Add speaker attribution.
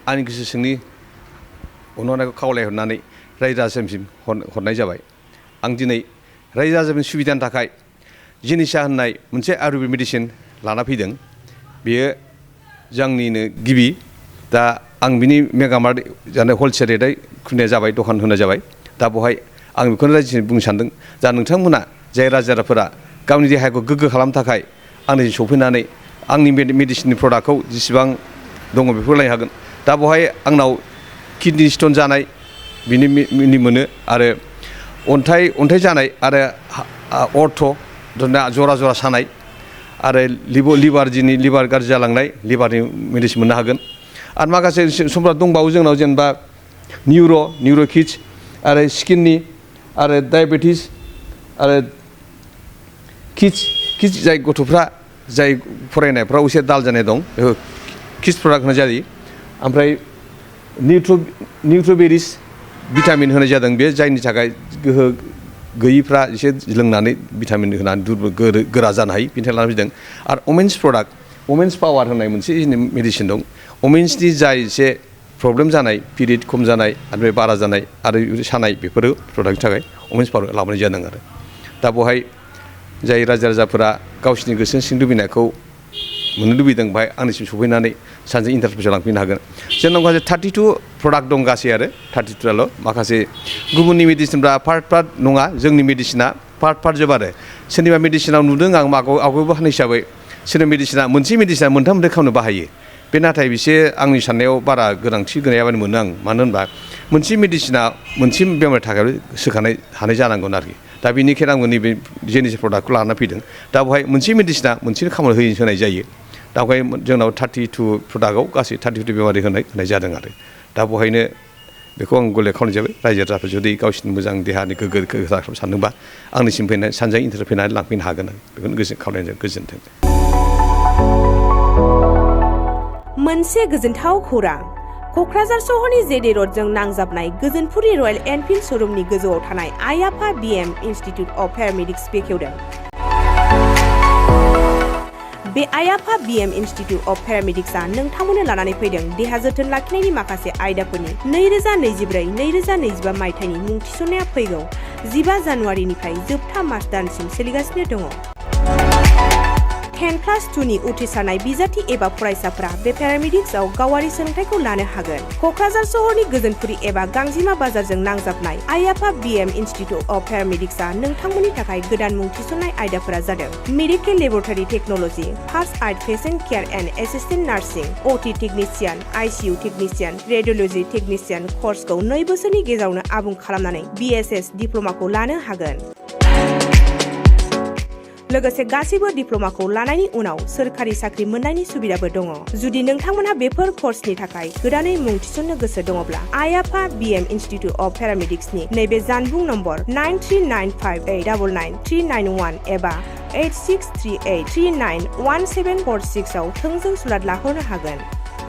Speaker 1: आंनि गोसो सिंनि अननायखौ खावलायहरनानै रायजो राजासिम हरनाय जाबाय आं दिनै रायजो राजाफोरनि सुबिदानि थाखाय जेनेसा होननाय मोनसे आयुर्वेदिक मेडिसिन लाना फैदों बेयो जोंनिनो गिबि दा आं बिनि मेगामार्ट जानाय हलसेल रेटै खुलिनाय जाबाय दखान होनाय जाबाय दा बेवहाय आं बेखौनो रायजोनो बुंनो सानदों दा नोंथांमोना जाय रायजो राजाफोरा गावनि देहाखौ गोग्गो खालामनो थाखाय आंनिसिम सफैनानै आंनि मेडिसिननि प्रडाक्टखौ जेसेबां दङ बेखौ लायनो हागोन दा बेवहाय आंनाव किडनि स्टन जानाय बिनि मोनो आरो अन्थाइ जानाय आरो अर्थ जरा जरा सानाय आरो लिभार गाज्रि जालांनाय लिभारनि मेडिसिन मोननो हागोन आरो माखासे समफ्रा दंबावो जोंनाव जेनेबा निउर' किड्स आरो स्किननि आरो डायबेटिस आरो किड्स जाय गथ'फ्रा जाय फरायनायफ्राव एसे दाल जानाय दं बेखौ किड्स प्रडाक्ट होनाय जायो ओमफ्राय निउट्र'बेरिस भिटामिन होनाय जादों बे जायनि थाखाय गोहो गैयिफ्रा एसे लोंनानै भिटामिन होनानै गोरा जानो हायो बिनि थाखाय लानानै फैदों आरो वमेन्स पावार होननाय मोनसे मेडिसिन दं वमेन्सनि जाय एसे प्रब्लेम जानाय पिरियड खम जानाय आरो बे बारा जानाय आरो सानाय बेफोरो प्रडाक्टनि थाखाय वमेन्स पावार लाबोनाय जादों आरो दा बेवहाय जाय रायजो राजाफोरा गावसिनि गोसो सिं लुबैनायखौ मोननो लुबैदों बेहाय आंनिसिम सफैनानै सानसे इन्टारभिउआव लांफैनो हागोन जोंनाव गासै 32 प्रडाक्ट दं गासै आरो 32आल' माखासे गुबुननि मेडिसिनफ्रा पार्ट नङा जोंनि मेडिसिना पार्ट जोब आरो सोरनिबा मेडिसिनाव नुदों आं आवगायबो होनाय हिसाबै सोरनिबा मेडिसिना मोनसे मेडिसिना मोनथाम खामानियाव बाहायो बे नाथाय बिसे आंनि साननायाव बारा गोनांथि गैयाबानो मोनो आं मानो होनबा मोनसे मेडिसिना मोनसे बेमारनि थाखाय सोखानाय हानाय जानांगोन आरोखि दा बेनिखायनो आंबो नैबे जेनेसा प्रडाक्टखौ लाना फैदों दा बेवहाय मोनसे मेडिसिना मोनसे खामानियाव होनाय जायो दा बेवहाय जोंनाव 32 प्रडाक्टआव गासै 32 बेमारि होनाय जादों आरो दा बेवहायनो बेखौ आं गले खावलायनाय जाबाय रायजो राजाफोर जुदि गावसिनि मोजां देहानि गोग्गो सानदोंबा आंनिसिम फैनानै सानजाय इन्टारभिउ फैनानै लांफैनो हागोन बेखौनो खावलायनाय गोजोन्थों।
Speaker 2: मोनसे गोजोनथाव खौरां क'क्राझार सहरनि जेडे र'डजों नांजाबनाय गोजोनपुरि रयेल एनफिल्ड श'रुमनि गोजौआव थानाय आइ आफा बिएम इनस्टिट्युट अफ पेरामेडिक्स बेखेवदों। बे आइ आफा बिएम इनस्टिट्युट अफ पेरामेडिक्सआ नोंथांमोननो लानानै फैदों देहा जोथोन लाखिनायनि माखासे आयदाफोरनि 2024-2025 मायथाइनि मुं थिसननाया फैगौ 15 जानुवारिनिफ्राय जोबथा मार्च दानसिम सोलिगासिनो दङ। 10+2 नि उथ्रिसारनाय बिजाथि एबा फरायसाफोरा बे पेरामेडिक्सआव गावारि सोलोंथाइखौ लानो हागोन। क'क्राझार सहरनि गोजोनपुरि एबा गांजिमा बाजारजों नांजाबनाय आइ आफा बिएम इनस्टिट्युट अफ पेरामेडिक्सआ नोंथांमोननि थाखाय गोदान मुं थिसननाय आयदाफोरा जादों medical laboratory technology, first aid patient care and assistant nursing, OT technician, ICU technician, radiology technician कर्सखौ 2 बोसोरनि गेजेरावनो आबुं खालामनानै बिएसएस डिप्ल'माखौ लानो हागोन। लोगोसे गासैबो डिप्ल'माखौ लानायनि उनाव सोरखारि साख्रि मोननायनि सुबिदाबो दङ। जुदि नोंथांमोनहा बेफोर कर्सनि थाखाय गोदानै मुं थिसननो गोसो दङब्ला आइ आफा बिएम इनस्टिट्युट अफ पेरामेडिक्सनि नैबे जानबुं नम्बर 9395899391 एबा 8638391746 आव थोंजों सुलाद लाहरनो हागोन।